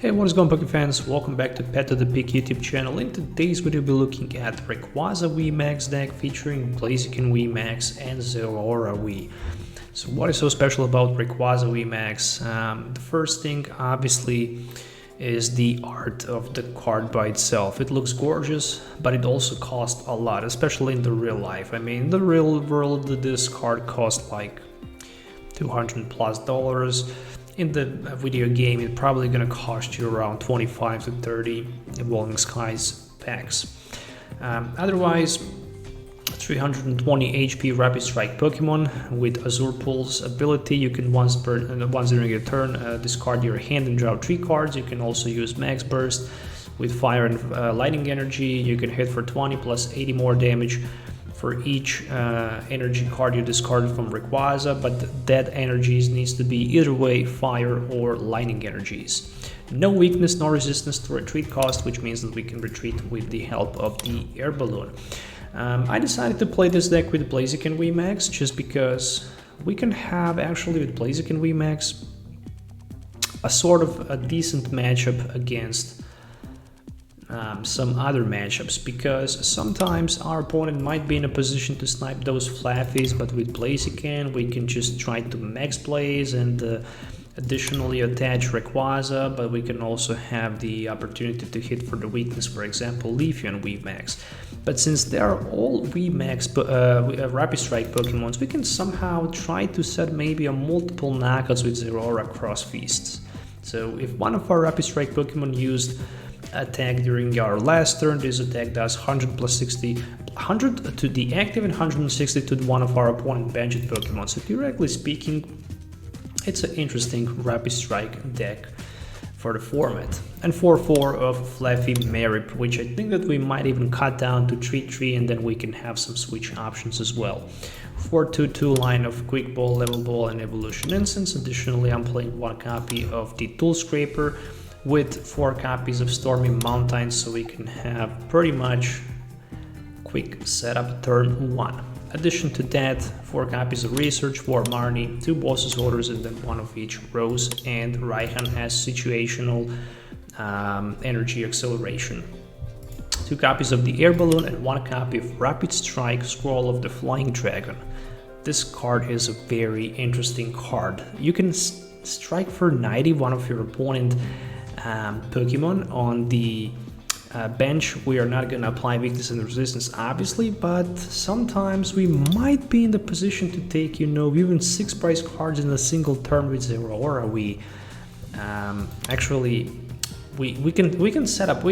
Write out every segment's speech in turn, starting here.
Hey, what is going on, Poké fans? Welcome back to Pet to the Peak YouTube channel. In today's video, we'll be looking at Rayquaza VMAX deck featuring Blaziken VMAX and Zeraora V. So what is so special about Rayquaza VMAX? The first thing, obviously, is the art of the card by itself. It looks gorgeous, but it also costs a lot, especially in the real life. I mean, in the real world, this card costs like $200+. In the video game, it's probably gonna cost you around 25 to 30 Evolving Skies packs. Otherwise, 320 HP Rapid Strike Pokemon with Azure Pulse ability. You can once during your turn discard your hand and draw 3 cards. You can also use Max Burst with Fire and Lightning Energy. You can hit for 20 plus 80 more damage for each energy card you discarded from Rayquaza, but that energies needs to be either way fire or lightning energies. No weakness, no resistance to retreat cost, which means that we can retreat with the help of the Air Balloon. I decided to play this deck with Blaziken VMAX just because we can have actually with Blaziken VMAX a sort of a decent matchup against some other matchups, because sometimes our opponent might be in a position to snipe those Flaaffies, but with Blaziken we can just try to max Blaze and additionally attach Rayquaza, but we can also have the opportunity to hit for the weakness, for example Leafy and VMAX. But since they are all VMAX Rapid Strike Pokemons, we can somehow try to set maybe a multiple knockouts with Zeraora cross feasts. So if one of our Rapid Strike Pokemon used attack during our last turn, this attack does 100 plus 60, 100 to the active and 160 to one of our opponent benched Pokemon. So theoretically speaking, it's an interesting Rapid Strike deck for the format. And 4/4 of Flaaffy Mareep, which I think that we might even cut down to 3/3, and then we can have some switch options as well. 4/2/2 line of Quick Ball, Level Ball, and Evolution Incense. Additionally, I'm playing 1 copy of the Tool Scrapper with 4 copies of Stormy Mountains, so we can have pretty much quick setup turn 1. Addition to that, 4 copies of Research for Marnie, 2 Boss's Orders, and then 1 of each Rose and Raihan as situational energy acceleration. 2 copies of the Air Balloon and 1 copy of Rapid Strike Scroll of the Flying Dragon. This card is a very interesting card. You can strike for 90 one of your opponent Pokemon on the bench. We are not going to apply weakness and resistance, obviously, but sometimes we might be in the position to take, you know, even 6 price cards in a single turn with Zeraora. We can set up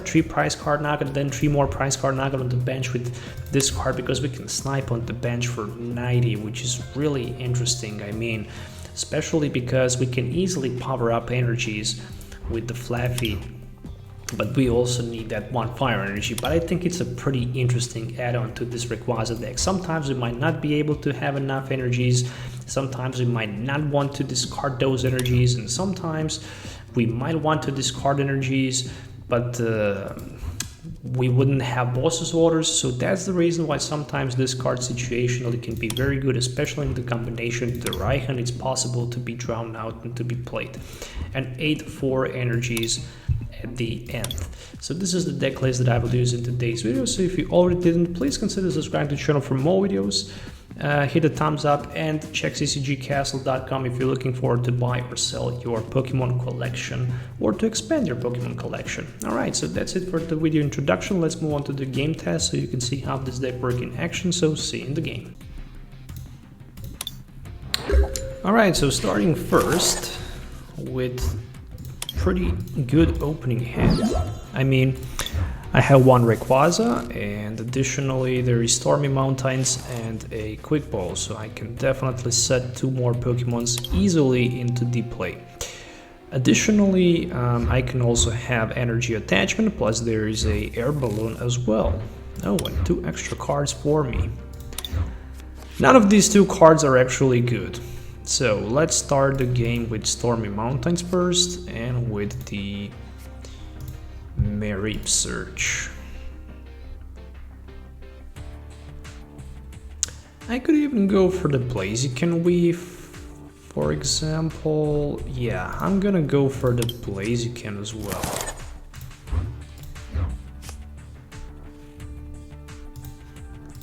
3 price card knockout, then 3 more price card knockout on the bench with this card, because we can snipe on the bench for 90, which is really interesting. I mean, especially because we can easily power up energies with the Flaaffy, but we also need that 1 fire energy. But I think it's a pretty interesting add-on to this Rayquaza deck. Sometimes we might not be able to have enough energies, sometimes we might not want to discard those energies, and sometimes we might want to discard energies, but we wouldn't have Boss's Orders. So that's the reason why sometimes this card situationally can be very good, especially in the combination with the Raihan. It's possible to be drawn out and to be played. And 8/4 energies at the end. So this is the deck list that I will use in today's video. So if you already didn't, please consider subscribing to the channel for more videos. Hit a thumbs up and check ccgcastle.com if you're looking forward to buy or sell your Pokemon collection or to expand your Pokemon collection. Alright, so that's it for the video introduction. Let's move on to the game test so you can see how this deck works in action. So see you in the game. Alright, so starting first with pretty good opening hand. I mean, I have 1 Rayquaza, and additionally there is Stormy Mountains and a Quick Ball, so I can definitely set 2 more Pokemons easily into deep play. Additionally, I can also have energy attachment, plus there is a Air Balloon as well. Oh, and 2 extra cards for me. None of these 2 cards are actually good. So let's start the game with Stormy Mountains first, and with the Mareep search. I could even go for the Blaziken V For example, yeah, I'm gonna go for the Blaziken as well.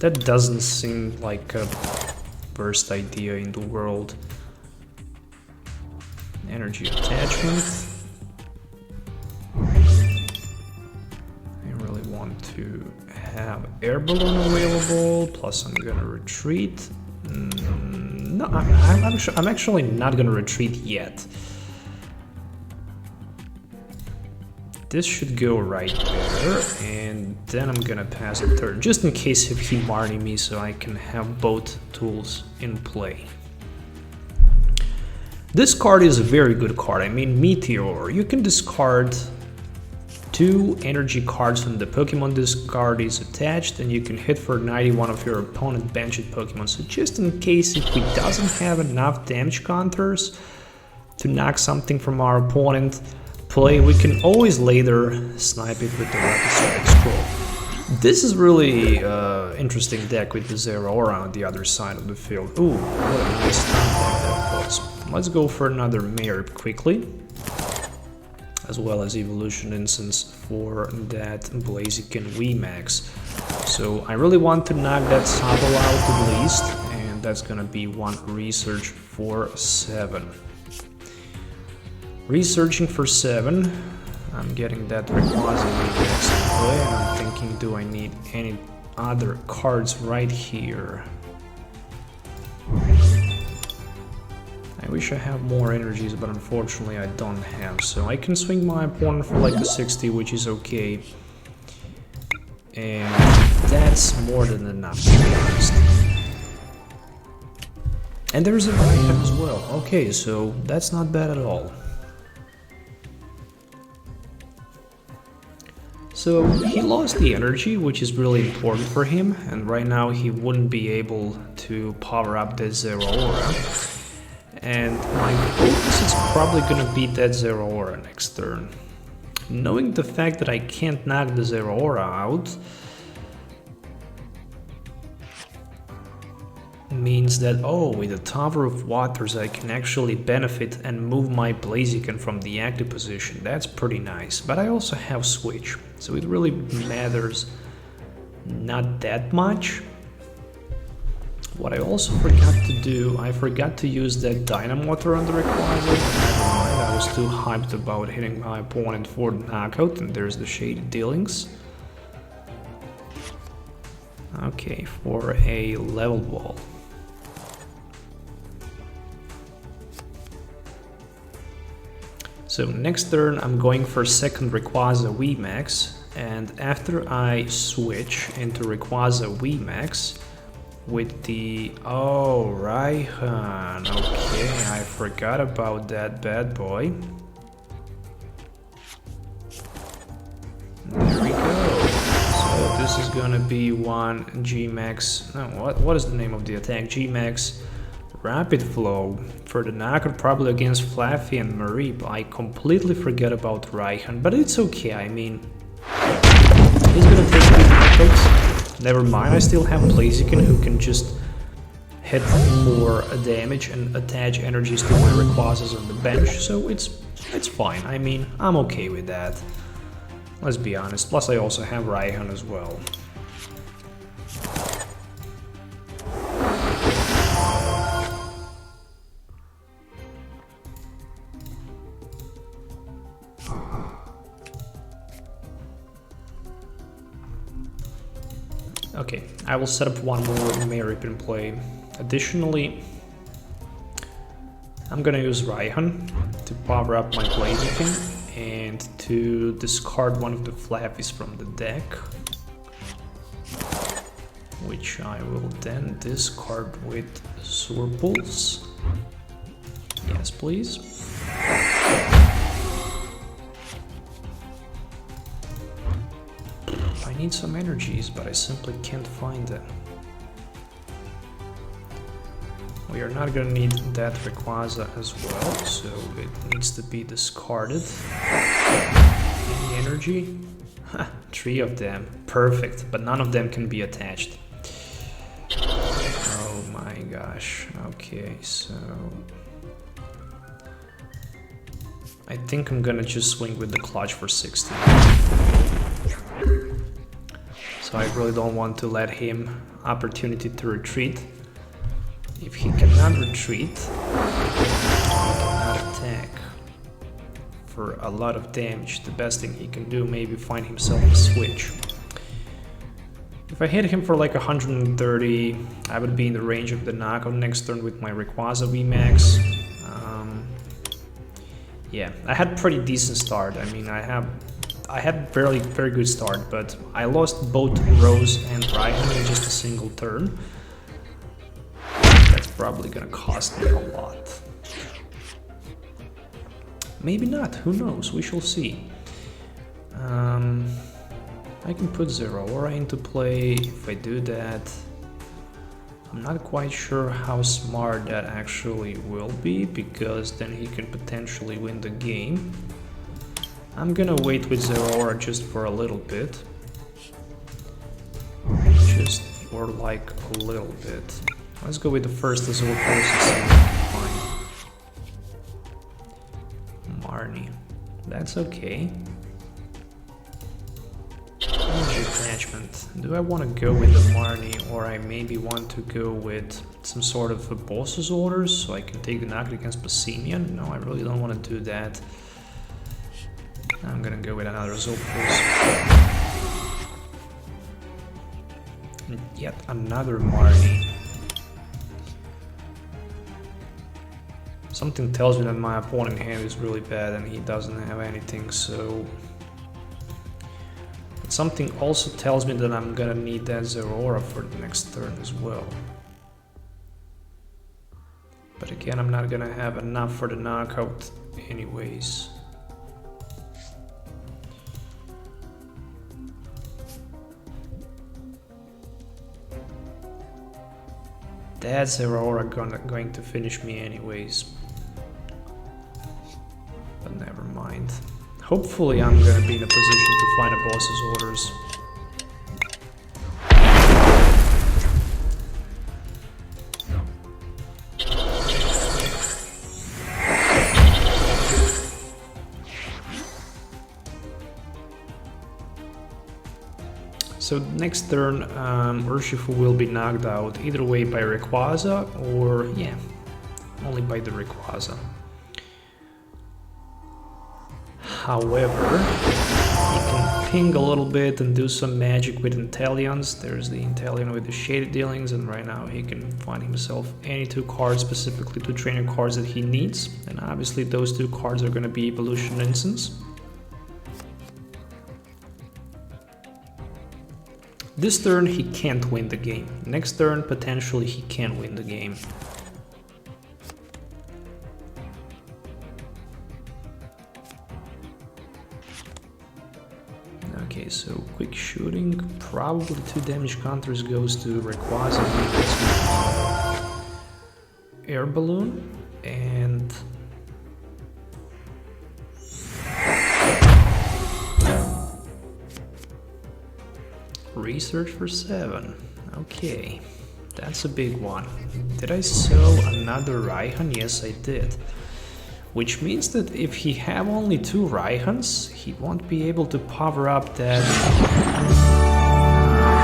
That doesn't seem like a worst idea in the world. Energy attachment. I really want to have Air Balloon available, plus I'm gonna retreat. No, I'm actually not gonna retreat yet. This should go right there, and then I'm gonna pass a turn, just in case if he Marnie me, so I can have both tools in play. This card is a very good card. I mean, Meteor. You can discard 2 energy cards when the Pokemon discard is attached, and you can hit for 91 of your opponent benched Pokemon. So just in case if he doesn't have enough damage counters to knock something from our opponent play, we can always later snipe it with the Rapid Strike Scroll. This is really interesting deck with the Zeraora on the other side of the field. Ooh, what a nice deck that was. Let's go for another Mareep quickly, as well as Evolution Incense for that Blaziken VMAX. So I really want to knock that Sabo out at least, and that's gonna be 1 research for 7. Researching for 7, I'm getting that Rayquaza VMAX in play, and I'm thinking, do I need any other cards right here? I wish I have more energies, but unfortunately I don't have, so I can swing my opponent for like a 60, which is okay. And that's more than enough, to be honest. And there's a Raihan as well. Okay, so that's not bad at all. So he lost the energy, which is really important for him, and right now he wouldn't be able to power up the Zeraora. And my focus is probably gonna be that Zeraora next turn. Knowing the fact that I can't knock the Zeraora out means that, oh, with the Tower of Waters I can actually benefit and move my Blaziken from the active position. That's pretty nice, but I also have Switch, so it really matters not that much. What I also forgot to do, I forgot to use that Dynamotor on the Rayquaza. Never mind, I was too hyped about hitting my opponent for the knockout, and there's the Shady Dealings. Okay, for a Level Ball. So next turn I'm going for second Rayquaza VMAX, and after I switch into Rayquaza VMAX with the... oh, Raihan, okay, I forgot about that bad boy. There we go. So this is gonna be 1 Gmax, no, what is the name of the attack? Gmax Rapid Flow for the knockout, probably against Flaaffy and Mareep. I completely forget about Raihan, but it's okay, I mean, he's gonna take 2 knockouts. Never mind, I still have Blaziken who can just hit more damage and attach energies to my Rayquazas on the bench, so it's fine. I mean, I'm okay with that. Let's be honest. Plus I also have Raihan as well. Okay, I will set up 1 more Mareep in play. Additionally, I'm gonna use Raihan to power up my Blaziken and to discard 1 of the Flaaffys from the deck, which I will then discard with Swirples. Yes, please. I need some energies, but I simply can't find them. We are not gonna need that Rayquaza as well, so it needs to be discarded. Any energy? Ha, 3 of them. Perfect, but none of them can be attached. Oh my gosh. Okay, so I think I'm gonna just swing with the clutch for 60. So I really don't want to let him opportunity to retreat. If he cannot retreat, he cannot attack for a lot of damage. The best thing he can do, maybe find himself a switch. If I hit him for like 130, I would be in the range of the knockout next turn with my Rayquaza VMAX. Yeah, I had pretty decent start. I mean, I had very good start, but I lost both Rose and Raihan in just a single turn. That's probably gonna cost me a lot. Maybe not, who knows, we shall see. I can put Zeraora into play. If I do that, I'm not quite sure how smart that actually will be, because then he can potentially win the game. I'm gonna wait with Zeraora just for a little bit. Just for like a little bit. Let's go with the first Azul process. Fine. Marnie. That's okay. Energy attachment. Do I want to go with the Marnie, or I maybe want to go with some sort of a boss's orders so I can take the knockout against Passimian? No, I really don't want to do that. I'm gonna go with another Zolpus. And yet another Marnie. Something tells me that my opponent hand is really bad and he doesn't have anything, so... But something also tells me that I'm gonna need that Zeraora for the next turn as well. But again, I'm not gonna have enough for the knockout anyways. That Zeraora going to finish me anyways. But never mind. Hopefully I'm gonna be in a position to find a boss's orders. So next turn, Urshifu will be knocked out either way by Rayquaza, or yeah, only by the Rayquaza. However, he can ping a little bit and do some magic with Inteleons. There's the Inteleon with the shaded dealings, and right now he can find himself any two cards, specifically two trainer cards that he needs. And obviously those two cards are going to be Evolution Incense. This turn he can't win the game. Next turn potentially he can win the game. Okay, so quick shooting, probably 2 damage counters goes to Rayquaza VMAX Air Balloon, and Research for 7. Okay, that's a big one. Did I sell another Raihan? Yes, I did. Which means that if he have only 2 Raihans, he won't be able to power up that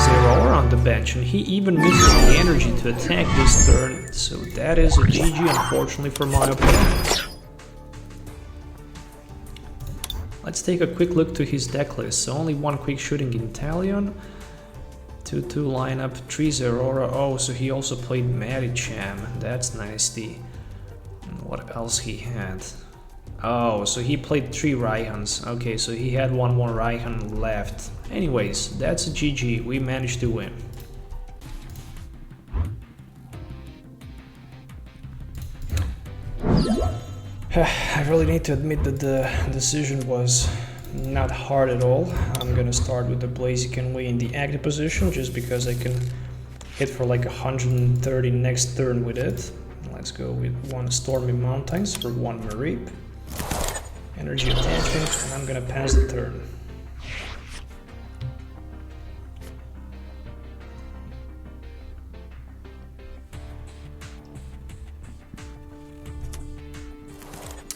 Zeraora on the bench, and he even misses the energy to attack this turn, so that is a GG, unfortunately, for my opponent. Let's take a quick look to his deck list. So only 1 quick shooting Inteleon, 2-2 lineup, 3 Zeraora. Oh, so he also played Medicham. That's nasty. What else he had? Oh, so he played 3 Raihans. Okay, so he had 1 more Raihan left. Anyways, that's a GG. We managed to win. I really need to admit that the decision was not hard at all. I'm gonna start with the Blaziken V in the active position just because I can hit for like 130 next turn with it. Let's go with 1 Stormy Mountains for 1 Mareep. Energy attachment, and I'm gonna pass the turn.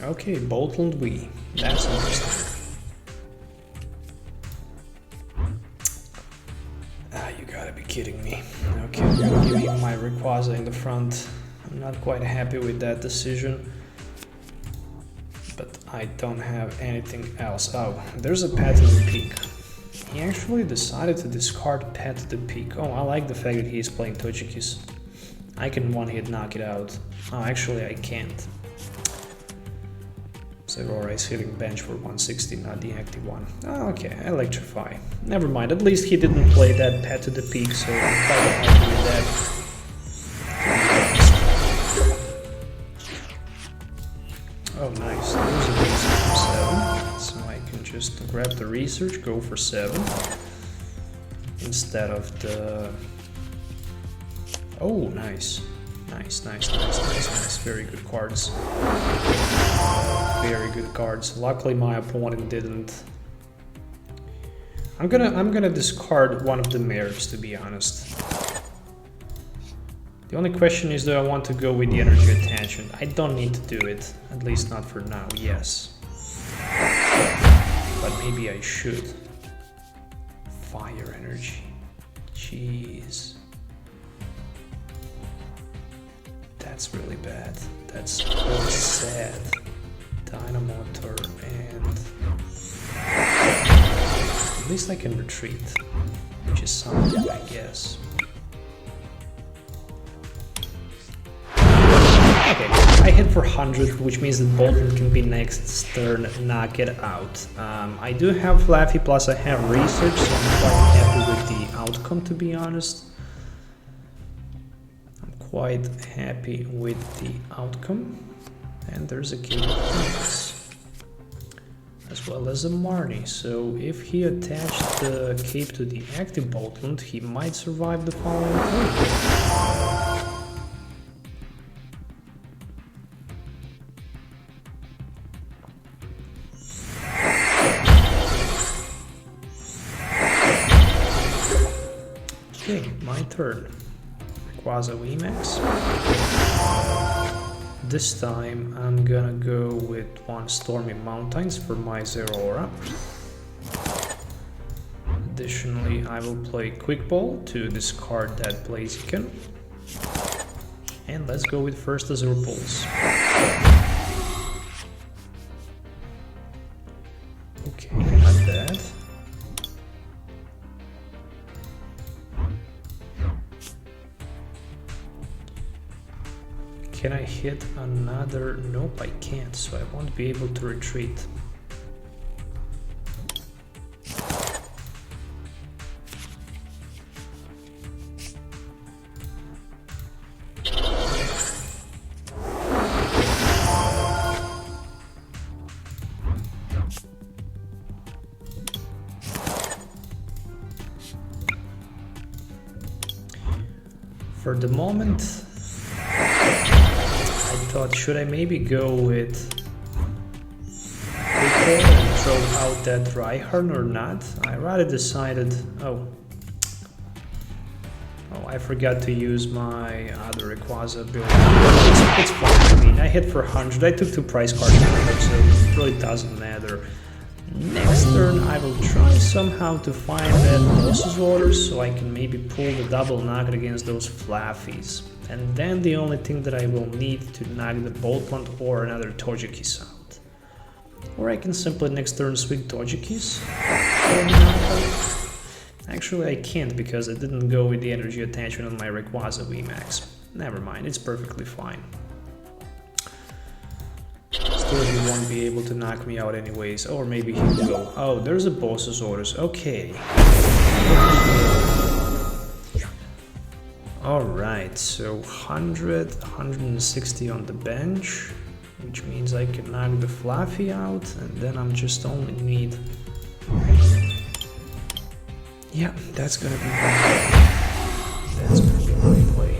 Okay, Boltland V. That's interesting. You gotta be kidding me. Okay, I'm gonna give you my Rayquaza in the front. I'm not quite happy with that decision, but I don't have anything else. Oh, there's a Pet to the Peak. He actually decided to discard Pet to the Peak. Oh, I like the fact that he's playing Togekiss. I can one-hit knock it out. Oh, actually I can't. Zeraora is hitting bench for 160, not the active one. Oh, okay, Electrify. Never mind, at least he didn't play that Pet to the Peak, so I'm quite happy with that. Oh, nice. There's a research for 7, so I can just grab the research, go for 7, instead of the... Oh, nice. Nice. Very good cards. Very good cards. Luckily my opponent didn't. I'm gonna discard one of the mares, to be honest. The only question is, do I want to go with the energy attachment? I don't need to do it, at least not for now, yes. But maybe I should. Fire energy. Jeez. That's really bad. That's really sad. Dynamotor and... At least I can retreat, which is something, I guess. Okay, I hit for 100, which means that Boltland can be next turn, knock it out. I do have Flaaffy, plus I have research, so I'm quite happy with the outcome, to be honest. Quite happy with the outcome. And there's a Cape of Promise, as well as a Marnie. So if he attached the Cape to the active Boltland, he might survive the following turn. Okay, my turn. Rayquaza VMAX. This time I'm gonna go with one Stormy Mountains for my Zeraora. Additionally, I will play Quick Ball to discard that Blaziken. And let's go with first Azure Pulse. Okay, not bad. Can I hit another? Nope, I can't, so I won't be able to retreat. For the moment, thought, should I maybe go with Quick Ball and throw out that Raihan or not? I rather decided, oh, I forgot to use my other Rayquaza build. It's fine, I mean, I hit for 100, I took 2 prize cards, so it really doesn't matter. Next turn I will try somehow to find that boss's orders, so I can maybe pull the double knock against those Flaaffies. And then the only thing that I will need to knock the Boltland or another Togekiss out. Or I can simply next turn swing Togekiss. Actually I can't, because I didn't go with the energy attachment on my Rayquaza VMAX. Never mind, it's perfectly fine. Still, he won't be able to knock me out anyways, or maybe he will. Oh, there's a boss's orders, okay. Alright, so 100, 160 on the bench, which means I can knock the Flaaffy out, and then I'm just only need... Yeah, that's gonna be my play. That's gonna be my play.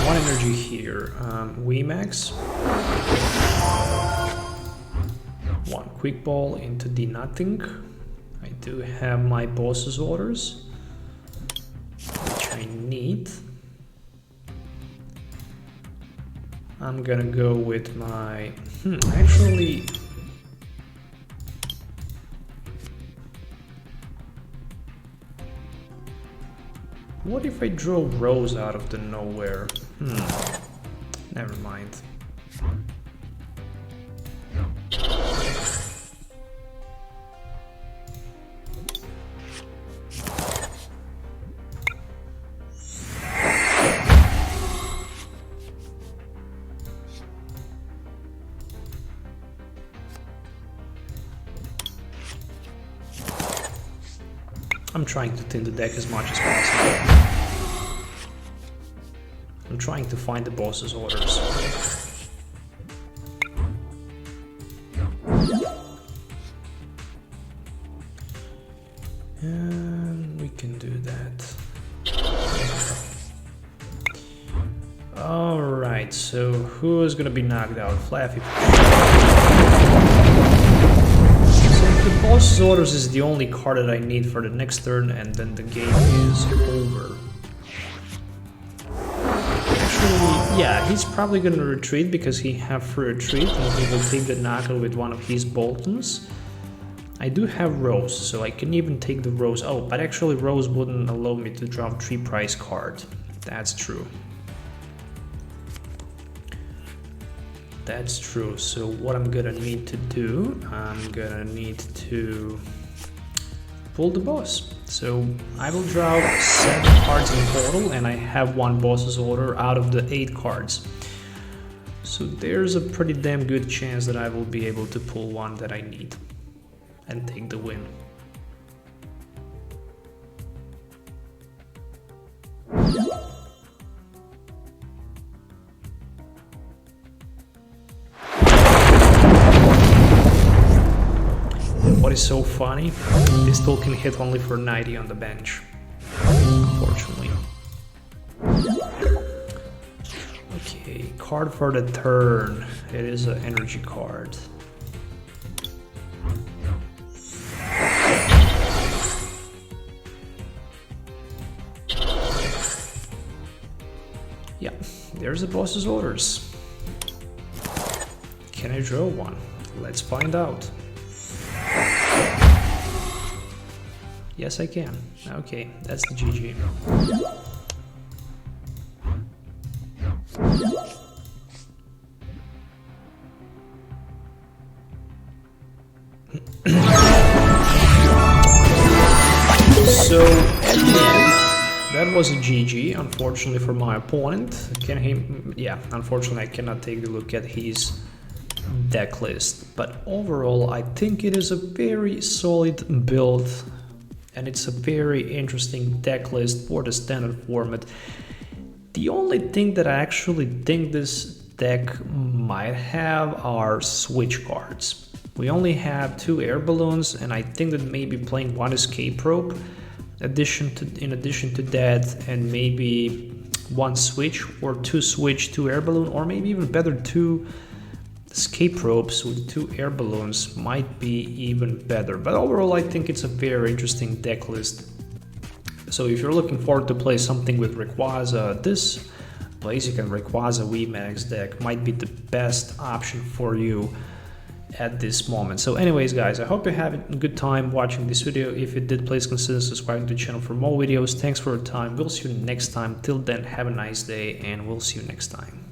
One energy here, VMAX. One Quick Ball into the nothing. I do have my boss's orders, which I need. I'm gonna go with my... actually... What if I draw Rose out of the nowhere? Never mind. I'm trying to thin the deck as much as possible. I'm trying to find the boss's orders. And we can do that. Alright, so who is gonna be knocked out? Flaaffy. The boss's orders is the only card that I need for the next turn, and then the game is over. Actually, yeah, he's probably gonna retreat because he have free retreat and he will take the knockout with one of his Boltons. I do have Rose, so I can even take the Rose. Oh, but actually Rose wouldn't allow me to draw 3 prize card. That's true. That's true. So what I'm gonna need to do, I'm gonna need to pull the boss. So I will draw 7 cards in total, and I have 1 boss's order out of the 8 cards. So there's a pretty damn good chance that I will be able to pull one that I need and take the win. What is so funny, this tool can hit only for 90 on the bench, unfortunately. Okay, card for the turn. It is an energy card. Yeah, there's the boss's orders. Can I draw one? Let's find out. Yes, I can. Okay, that's the GG. So, at the end, that was a GG, unfortunately for my opponent. Unfortunately I cannot take a look at his deck list. But overall, I think it is a very solid build. And it's a very interesting deck list for the standard format. The only thing that I actually think this deck might have are switch cards. We only have 2 air balloons, and I think that maybe playing 1 escape rope in addition to that, and maybe 1 switch or 2 switch, 2 air balloon, or maybe even better 2 escape ropes with 2 air balloons might be even better. But overall, I think it's a very interesting deck list. So if you're looking forward to play something with Rayquaza, this Blaziken Rayquaza VMAX deck might be the best option for you at this moment. So anyways guys, I hope you're having a good time watching this video. If you did, please consider subscribing to the channel for more videos. Thanks for your time. We'll see you next time. Till then, have a nice day, and we'll see you next time.